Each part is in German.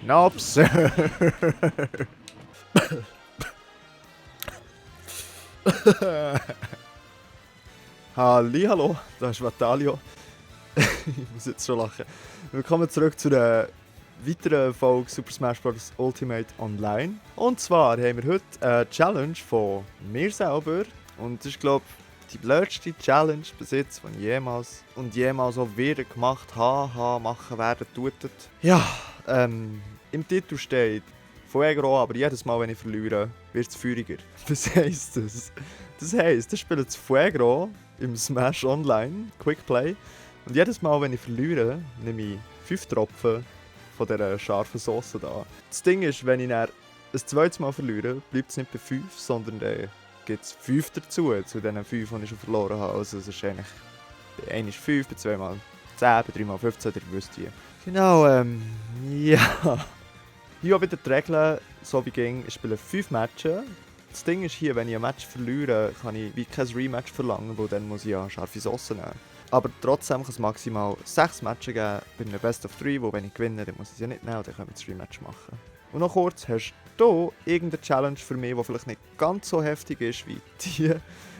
Nope, Sir. Hallihallo, da ist Vatalio. Ich muss jetzt schon lachen. Willkommen zurück zu einer weiteren Folge Super Smash Bros. Ultimate Online. Und zwar haben wir heute eine Challenge von mir selber. Und das ist, glaube ich, die blödste Challenge bis jetzt, die ich jemals auch wieder gemacht habe, machen werden, tutet. Ja, im Titel steht Fuegro, aber jedes Mal, wenn ich verliere, wird es feuriger. Was heisst das? Das heisst, ich spiele das Fuegro im Smash Online, Quickplay. Und jedes Mal, wenn ich verliere, nehme ich 5 Tropfen von dieser scharfen Sauce da. Das Ding ist, wenn ich dann ein zweites Mal verliere, bleibt es nicht bei 5, sondern dann gibt es 5 dazu, zu diesen 5, die ich schon verloren habe. Also es ist eigentlich, bei 1 ist 5, bei 2 mal 10, bei 3 mal 15, ihr wisst wie. Genau, ja. Hier auch wieder die Regeln, so wie ging, ich spiele 5 Matches. Das Ding ist hier, wenn ich ein Match verliere, kann ich wie kein Rematch verlangen, weil dann muss ich ja scharfe Sauce nehmen. Aber trotzdem kann es maximal 6 Matches geben bei einem Best of 3, wo wenn ich gewinne, dann muss ich es ja nicht nehmen, dann können wir das Rematch machen. Und noch kurz, hast du irgendeine Challenge für mich, die vielleicht nicht ganz so heftig ist wie die?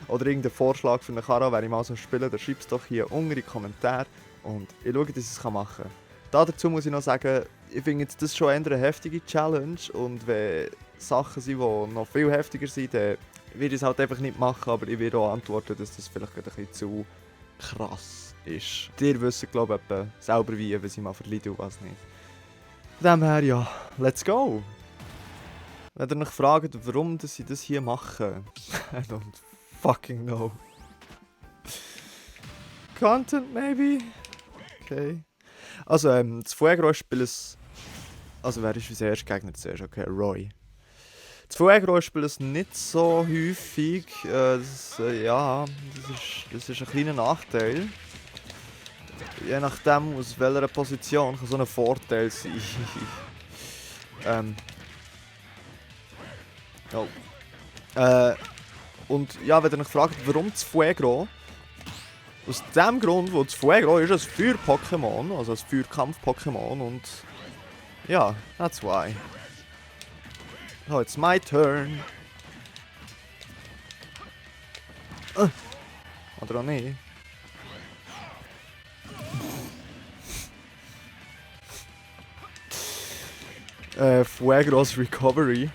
Oder irgendeinen Vorschlag für eine Kara, wenn ich mal so spiele, dann schreib es doch hier unten in die Kommentare und ich schaue, dass ich es machen kann. Dazu muss ich noch sagen, ich finde jetzt das schon eher eine heftige Challenge und wenn Sachen sind, die noch viel heftiger sind, dann werde ich es halt einfach nicht machen, aber ich werde auch antworten, dass das vielleicht ein bisschen zu krass ist. Ihr wisst, glaube ich, selber wie, was ich mal verleide und was nicht. Von dem her, ja, let's go! Wenn ihr euch fragt, warum dass ich das hier mache, I don't fucking know. Content, maybe? Okay. Also, das Fuegro-Spiel ist... Also, wer ist unser erster Gegner zuerst? Okay, Roy. Das Fuegro-Spiel ist nicht so häufig. Das ist ein kleiner Nachteil. Je nachdem, aus welcher Position kann so ein Vorteil sein. Oh. Und ja, wenn ihr euch fragt, warum das Fuegro? Aus dem Grund, wo das Fuegro ist ein Feuer-Pokémon, also ein Feuerkampf-Pokémon und... Ja, that's why. Oh, it's my turn. Oder auch nicht. Fuegros Recovery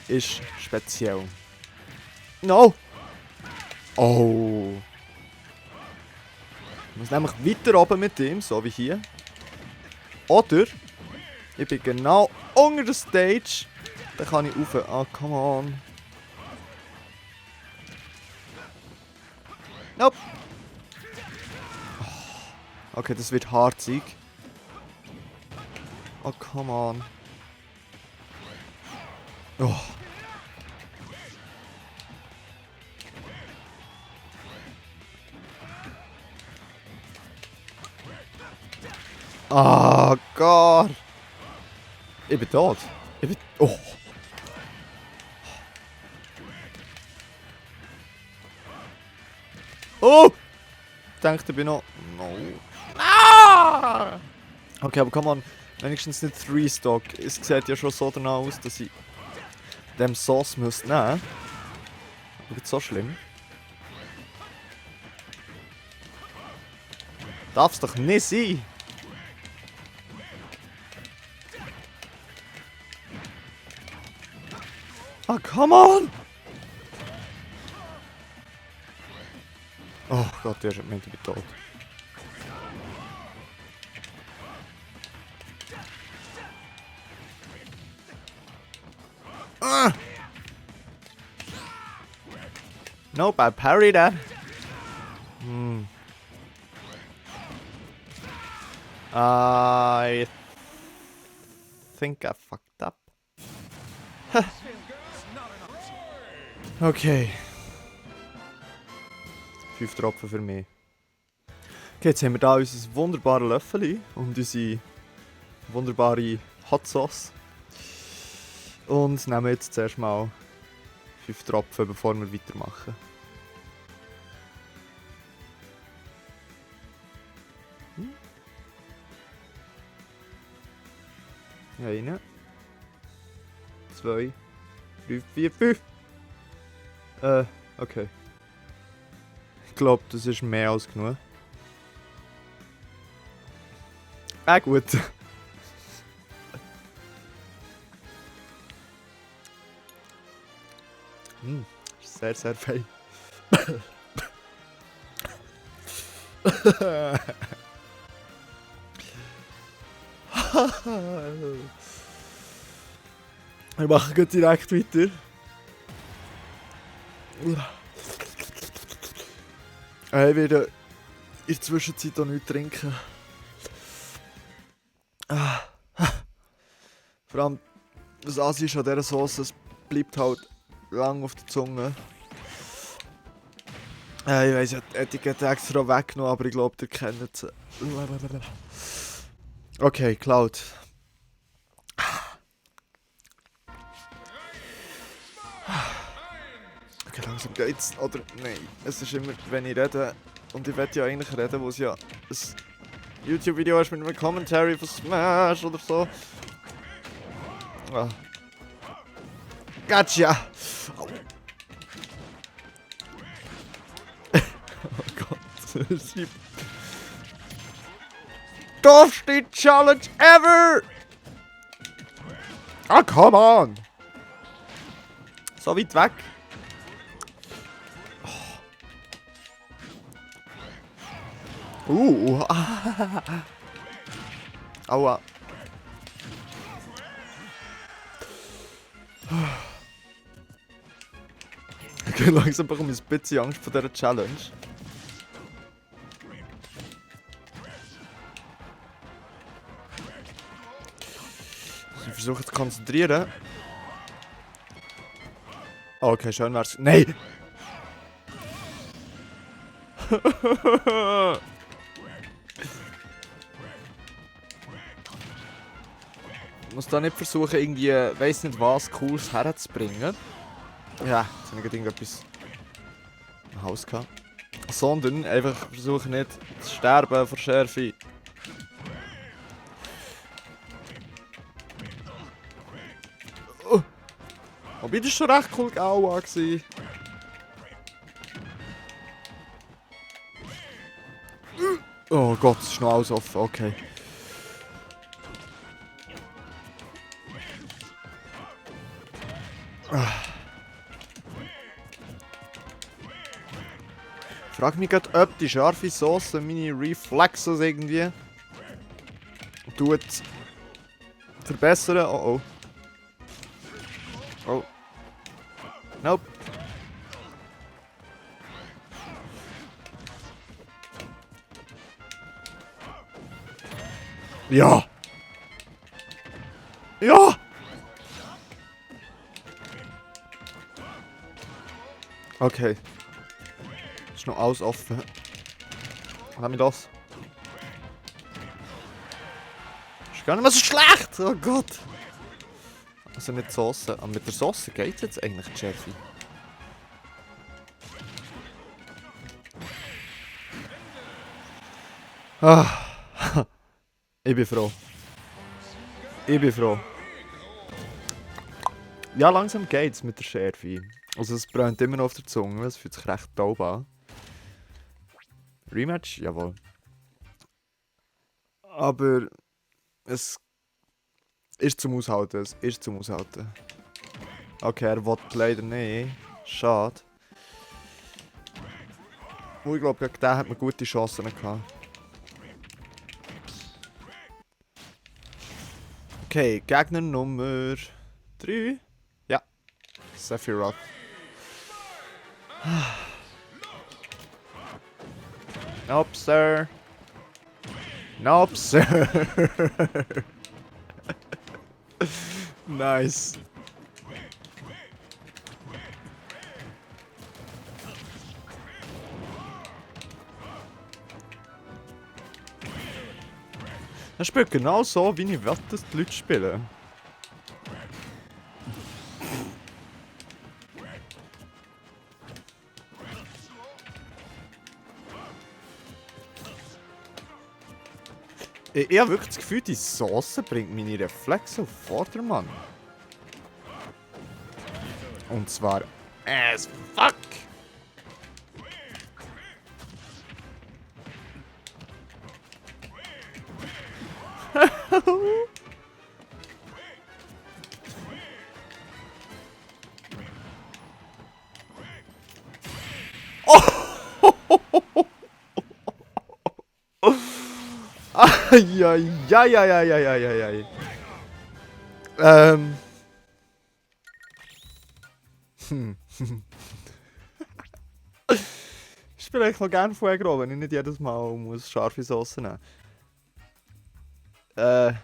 ist speziell. No! Oh! Ich muss nämlich weiter oben mit ihm, so wie hier. Oder ich bin genau unter der Stage. Dann kann ich rauf. Ah, come on. Nope. Okay, das wird harzig. Oh, come on. Oh. Oh Gott! Ich bin tot. Ich bin... Oh! Oh! Ich dachte, ich bin noch... No. Ah! Okay, aber come on. Wenigstens nicht 3-Stock. Es sieht ja schon so danach aus, dass ich... dem Sauce muss nehmen. Wird so schlimm. Darf's doch nicht sein! Ah, come on! Oh Gott, der ist meint, ich bin tot. Ah! Nope, I parried that. I think I fucked up. Okay. 5 Tropfen für mich. Okay, jetzt haben wir hier unser wunderbares Löffel und unsere wunderbare Hot Sauce. Und nehmen jetzt zuerst mal 5 Tropfen, bevor wir weitermachen. 1, 2, 3, 4, 5. Okay. Ich glaube, das ist mehr als genug. Gut. Sehr, sehr fein. Wir machen gleich direkt weiter. Ich werde in der Zwischenzeit auch nichts trinken. Vor allem das Asi an dieser Sauce, es bleibt halt lang auf der Zunge. Ich weiss ja, die Etikette extra weggenommen, aber ich glaube, ihr kennt sie. Okay, Cloud. Okay, langsam geht's. Oder nein, es ist immer, wenn ich rede, und ich will ja eigentlich reden, wo es ja ein YouTube-Video ist mit einem Commentary von Smash oder so. Ah. Gotcha! Oh. Oh Gott, das ist die doofste Challenge ever! Ah, come on! So weit weg. Aua. Okay, langsam bekomme ich ein bisschen Angst vor dieser Challenge. Ich versuche zu konzentrieren. Oh, okay, schön wär's. Nein! Ich muss da nicht versuchen, irgendwie, weiss nicht was, Cooles herzubringen. Ja, jetzt habe ich gerade irgendetwas im Haus gehabt. Sondern einfach versuchen nicht zu sterben vor Schärfe. Oh. Wobei, das war schon recht cool Aua gewesen. Oh Gott, es ist noch alles offen, okay. Ich frage mich gerade, ob die scharfe Sauce meine Reflexes irgendwie tut verbessern. Oh oh. Oh. Nope. Ja! Ja! Okay. Ist noch alles offen. Lass mich los. Ist gar nicht mehr so schlecht! Oh Gott! Also nicht die Sauce. Aber mit der Sauce geht es jetzt eigentlich, Jeffy. Ah. Ich bin froh. Ich bin froh. Ja, langsam geht's mit der Schärfe. Also es brennt immer noch auf der Zunge, es fühlt sich recht taub an. Rematch? Jawohl. Aber es ist zum Aushalten, es ist zum Aushalten. Okay, er will leider nicht. Schade. Und ich glaube, gegen den hat man gute Chancen gehabt. Okay, Gegner Nummer 3. Ja, Sephiroth. Nope, sir. Nope, sir. Nice. Er spielt genau so, wie ich will, dass die Leute spielen. Ich habe wirklich das Gefühl, die Sauce bringt meine Reflexe auf Vordermann. Und zwar as fuck! Eieieiei. Ich spiele eigentlich noch gerne Fuego, wenn ich nicht jedes Mal muss scharfe Sauce nehmen muss. Wir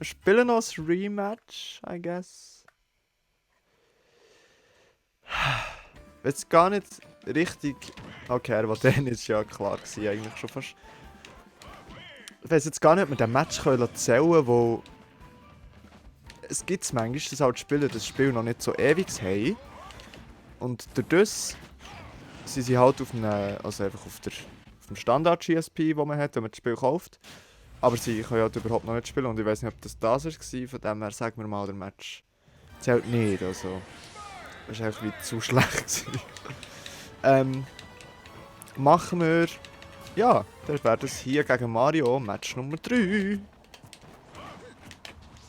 spielen noch ein Rematch, I guess. Jetzt gar nicht richtig. Okay, aber dann ist ja klar gewesen, eigentlich schon fast. Ich weiß jetzt gar nicht, ob wir den Match zählen können, wo. Es gibt es manchmal, dass halt Spieler das Spiel noch nicht so ewig haben. Und durch das sind sie halt auf einem, also einfach auf dem Standard-GSP, den man hat, wenn man das Spiel kauft. Aber sie können halt überhaupt noch nicht spielen und ich weiß nicht, ob das war. Von dem her sagen wir mal, der Match zählt nicht. Also, das war einfach wie zu schlecht. Machen wir. Ja, dann wäre das hier gegen Mario Match Nummer 3.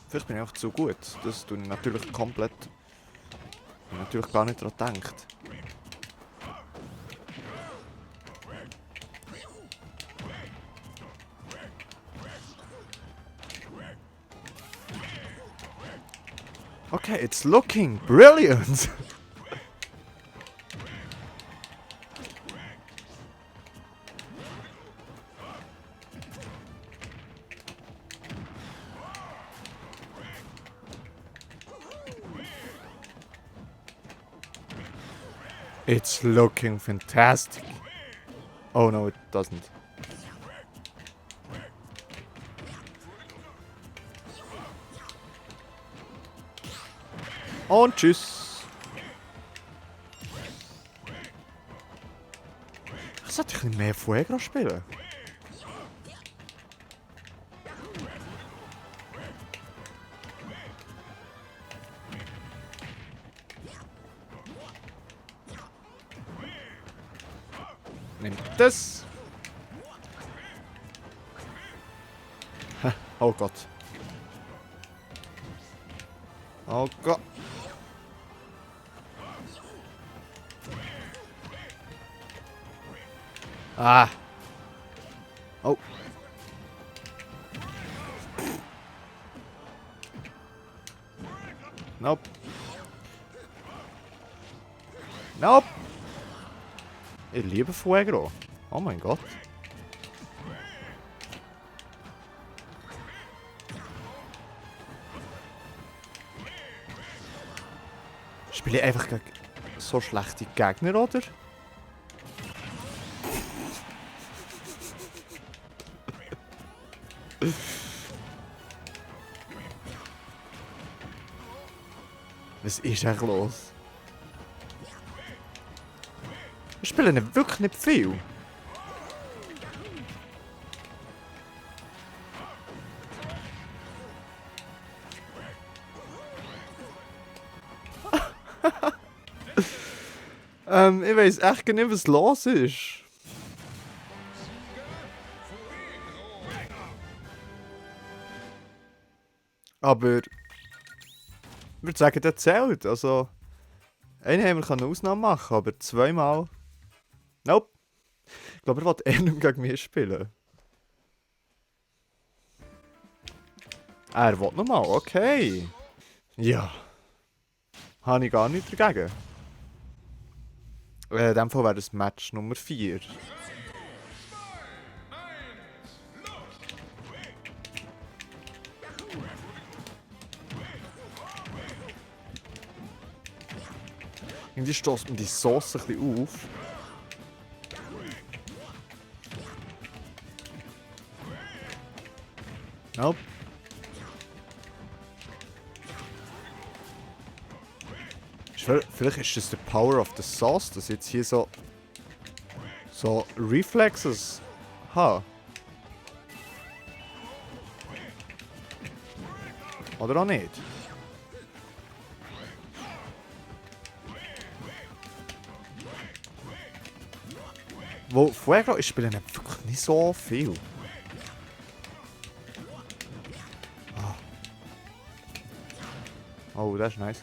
Vielleicht bin ich auch zu gut. Das tue ich natürlich komplett. Ich habe natürlich gar nicht daran gedacht. Okay, it's looking brilliant! It's looking fantastic. Oh no, it doesn't. Und tschüss. Ich sollte ein bisschen mehr Fuego spielen. Nimm das. Oh Gott. Oh Gott. Ah. Oh. Nope. Nope. Ich liebe Fuego. Oh mein Gott. Spiele ich einfach gegen so schlechte Gegner, oder? Was ist eigentlich los? Wir spielen wirklich nicht viel. Ich weiß echt nicht, was los ist. Aber ich würde sagen, der zählt. Also, einen haben wir eine Ausnahme machen, aber zweimal. Nope. Ich glaube, er will nicht mehr gegen mich spielen. Er will nochmal, okay. Ja. Habe ich gar nicht dagegen. In dem Fall wäre das Match Nummer 4. Irgendwie stößt mir die Sauce ein bisschen auf. Nope. Vielleicht ist das der Power of the Sauce, dass ich jetzt hier so Reflexes habe. Oder auch nicht. Wo Fuego, ich spiele wirklich nicht so viel. Ah. Oh, das war nice.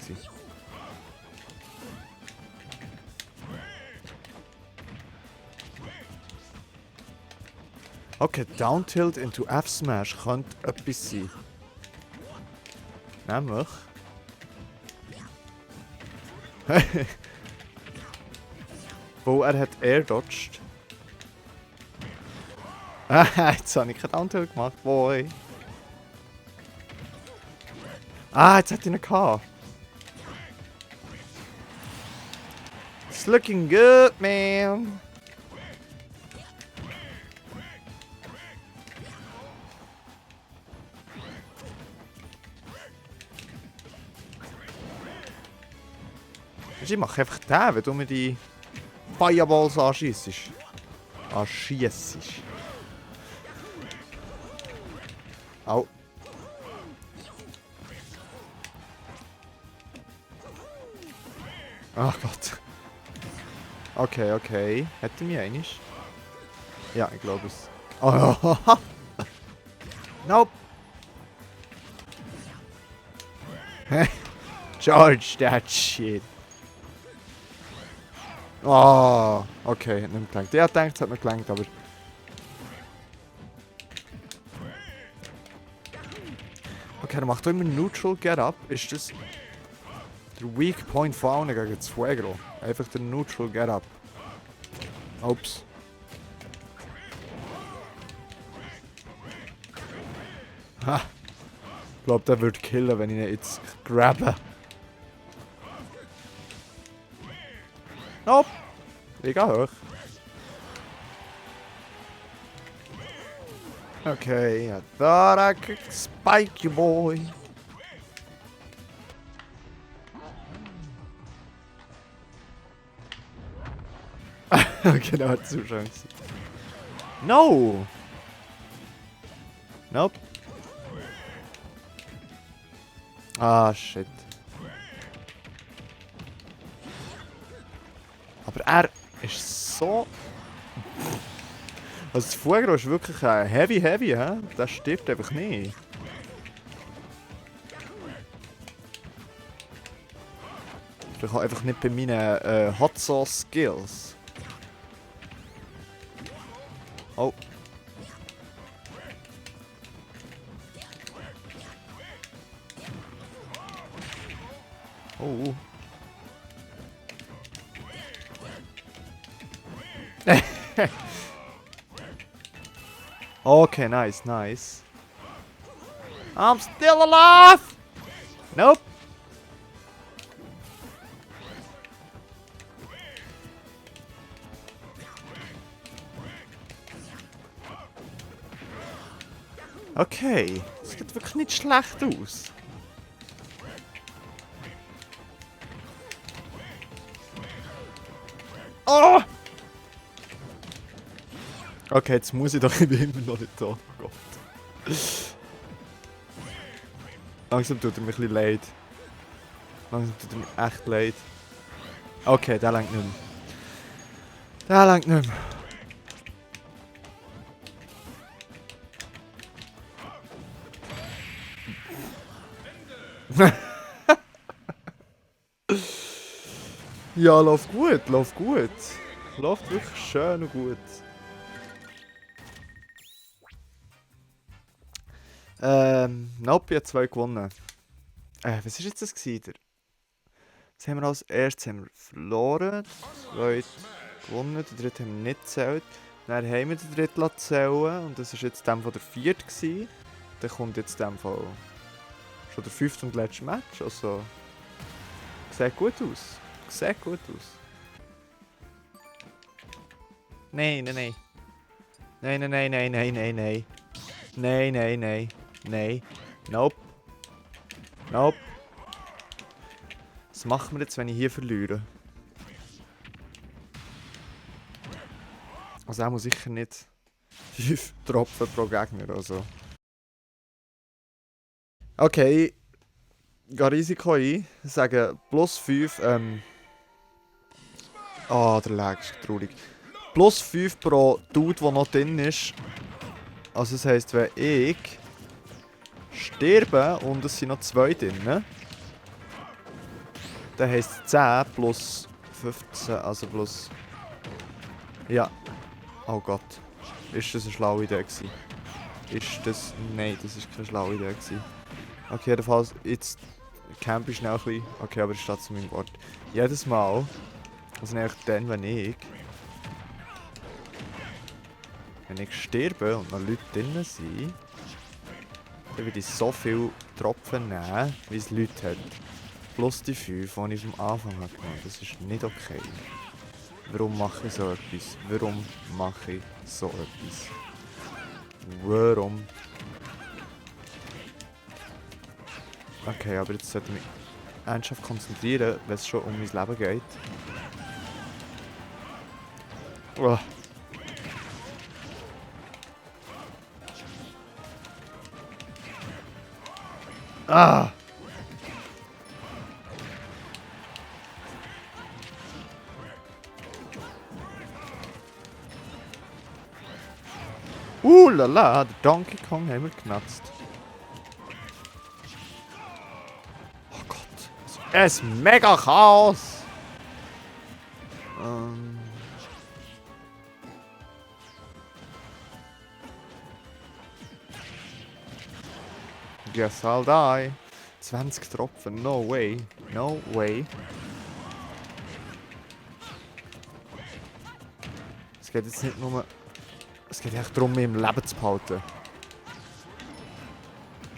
Okay, Down Tilt into F-Smash könnte etwas sein. Nämlich... Wo er hat Air-Dodged. Jetzt habe ich keinen Down Tilt gemacht, boy. Jetzt hat er ihn gehabt. It's looking good, man. Ich mache einfach den, wenn du mir die Fireballs anschießt. Au. Ach Gott. Okay, okay. Hätte mich einig. Ja, ich glaube es. Oh, nope. Charge that shit. Oh, okay, hat nicht gelangt. Der denkt, es hat nicht gelangt, aber... Okay, er macht immer Neutral Get Up. Ist das der Weak Point von allen gegen das Fuego? Einfach der Neutral Get Up. Ups. Ha. Ich glaube, der würde killen, wenn ich ihn jetzt grabbe. Nope. Ich gehe hoch. Okay, I thought I could spike you, boy. Genau, Zuschauer. No! Nope. Ah, shit. Aber er ist so... Also das Fuego ist wirklich heavy, hä? Das stirbt einfach nicht. Ich habe einfach nicht bei meinen Hot Sauce Skills. Oh. Oh. Okay, nice, nice. I'm still alive! Nope. Okay, das sieht wirklich nicht schlecht aus. Oh! Okay, jetzt muss ich doch immer noch nicht da. Oh Gott. Langsam tut er mich ein bisschen leid. Langsam tut er mich echt leid. Okay, der langt nicht mehr. Der langt nicht mehr. Ja, läuft gut, läuft gut. Läuft wirklich schön und gut. Nope, ich habe 2 gewonnen. Was war jetzt das gewesen? Das haben wir als erstes haben wir verloren, 2 gewonnen, den dritten haben wir nicht gezählt. Dann haben wir den dritten zählen und das war jetzt dem von der 4. gewesen. Dann kommt jetzt dem von schon der 5. und letzte Match. Also, sieht gut aus. Sieht gut aus. Nein, nein, nein. Nein, nein, nein, nein, nein, nein, nein. Nein, nein, nein. Nein. Nope. Nope. Was machen wir jetzt, wenn ich hier verliere? Also er muss sicher nicht 5 Tropfen pro Gegner oder so. Okay, gehe Risiko ein, sage plus 5, der Lag ist traurig. Plus 5 pro Dude, der noch drin ist. Also das heisst, wenn ich sterbe und es sind noch 2 drin, dann heisst 10 plus 15, also plus... Ja. Oh Gott. Ist das eine schlaue Idee gewesen? Ist das... Nein, das ist keine schlaue Idee gewesen. Okay, jedenfalls, jetzt camp ich schnell ein bisschen. Okay, aber ich stehe zu meinem Wort. Jedes Mal, also eigentlich dann, wenn ich sterbe und noch Leute drin sind, dann würde ich so viel Tropfen nehmen, wie es Leute hat. Plus die 5, die ich am Anfang habe genommen. Das ist nicht okay. Warum mache ich so etwas? Warum mache ich so etwas? Warum? Okay, aber jetzt sollte ich mich ernsthaft konzentrieren, wenn es schon um mein Leben geht. Oh. Ah! Lala, der Donkey Kong haben wir geknatzt. Oh Gott. Es ist mega Chaos! Guess I'll die. 20 Tropfen, no way. No way. Es geht jetzt nicht nur... Es geht echt darum, mich im Leben zu behalten.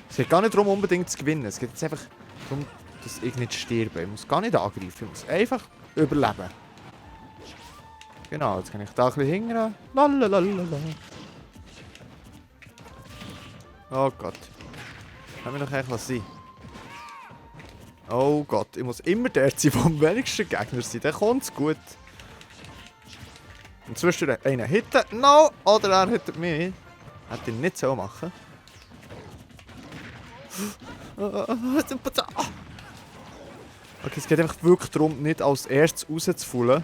Es geht gar nicht darum, unbedingt zu gewinnen. Es geht jetzt einfach darum, dass ich nicht sterbe. Ich muss gar nicht angreifen. Ich muss einfach überleben. Genau, jetzt kann ich da ein bisschen hingern. Lalalala. Oh Gott. Lass mich doch eigentlich was sein. Oh Gott, ich muss immer der sein, der am wenigsten Gegner sind. Dann kommt's gut. Und zwischendurch einen hitten, no! Oder er hittet mich. Hätte ich nicht so machen. Okay, es geht einfach wirklich darum, nicht als erstes rauszufallen.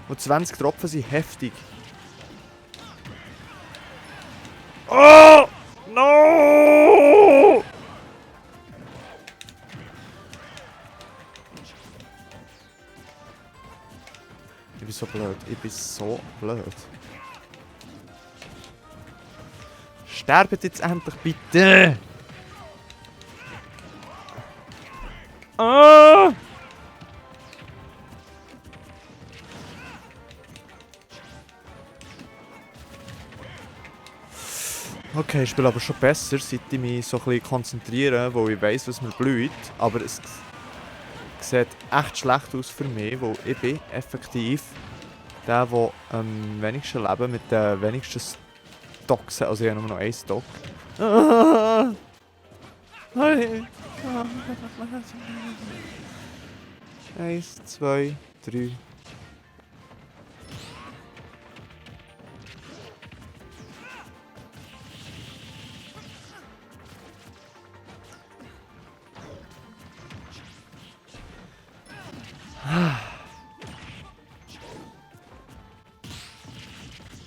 Und 20 Tropfen sind heftig. Oh! No! Ich bin so blöd. Ich bin so blöd. Sterbt jetzt endlich bitte! Ah! Okay, ich spiele aber schon besser, seit ich mich so ein bisschen konzentriere, weil ich weiss, was mir blüht. Aber es sieht echt schlecht aus für mich, weil ich bin effektiv der am wenigsten leben mit den wenigsten Stocks. Also ich habe nur noch einen Stock. Eins, zwei, drei.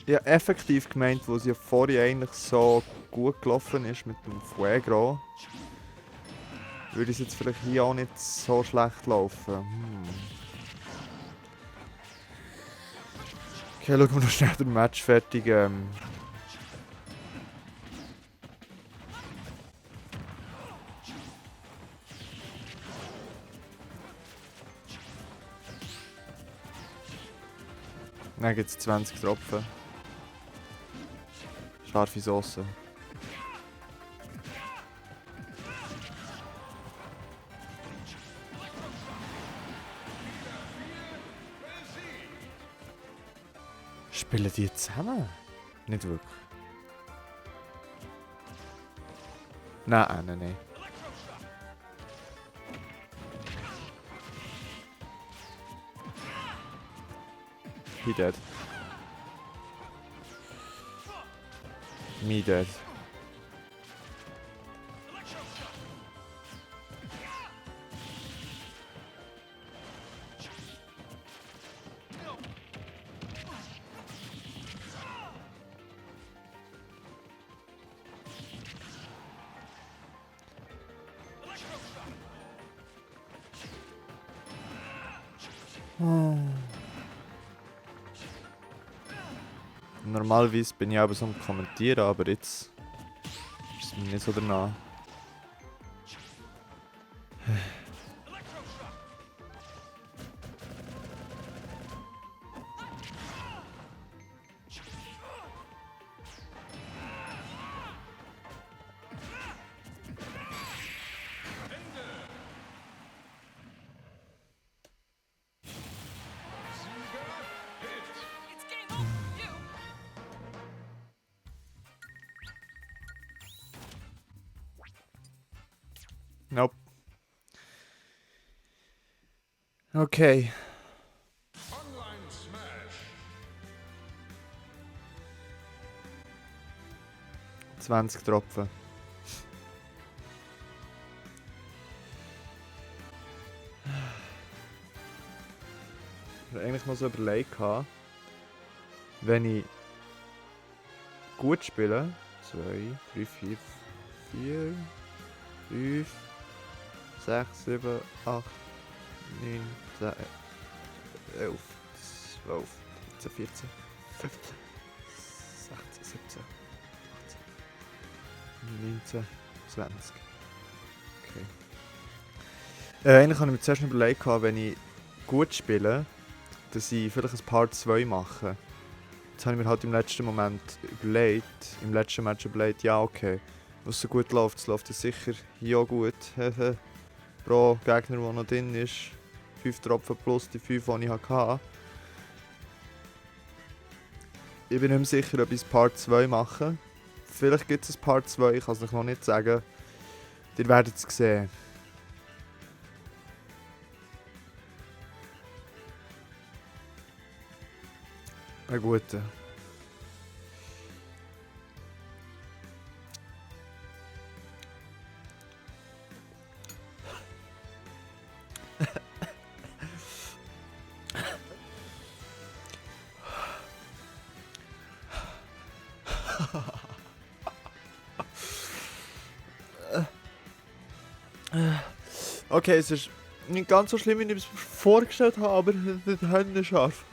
Ja, effektiv gemeint, wo sie ja vorher eigentlich so gut gelaufen ist mit dem Fuegro, würde es jetzt vielleicht hier auch nicht so schlecht laufen. Okay, schauen wir noch schnell den Match fertig. Dann gibt es 20 Tropfen. Scharfe Sauce. Spielen die zusammen? Nicht wirklich. Nein. He dead. Me dead. Normalerweise bin ich aber so am Kommentieren, aber jetzt ist es mir nicht so danach. Nope. Okay. 20 Tropfen. Ich habe eigentlich mal so überlegt, wenn ich gut spiele, 2, 3, 4, 4, 5, 6, 7, 8, 9, 10, 11, 12, 13, 14, 15, 16, 17, 18, 19, 20. Okay. Eigentlich habe ich mir zuerst überlegt, wenn ich gut spiele, dass ich vielleicht ein Part 2 mache. Jetzt habe ich mir halt im letzten Moment überlegt, im letzten Match überlegt, ja okay, was so gut läuft, es läuft ja sicher hier auch gut. Pro Gegner, der noch drin ist, 5 Tropfen plus die 5, die ich hatte. Ich bin nicht mehr sicher, ob ich ein Part 2 mache. Vielleicht gibt es ein Part 2, ich kann es euch noch nicht sagen. Ihr werdet es sehen. Ein guter. Okay, es ist nicht ganz so schlimm, wie ich es mir vorgestellt habe, aber nicht Hände scharf.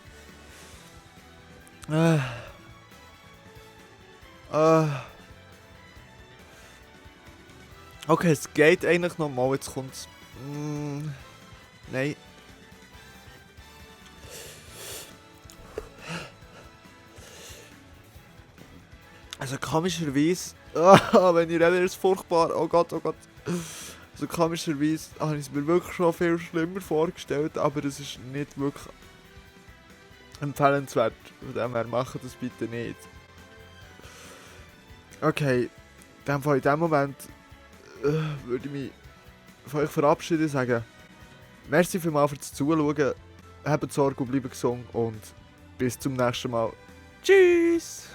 Okay, es geht eigentlich nochmal, jetzt kommt's. Nein. Also komischerweise, wenn ich rede, ist es furchtbar, oh Gott, oh Gott. Also komischerweise habe ich es mir wirklich schon viel schlimmer vorgestellt, aber es ist nicht wirklich empfehlenswert. Von dem her, macht das bitte nicht. Okay, in dem Moment würde ich mich von euch verabschieden und sagen, merci vielmals fürs Zuschauen, habt Sorge und bleibt gesund und bis zum nächsten Mal. Tschüss!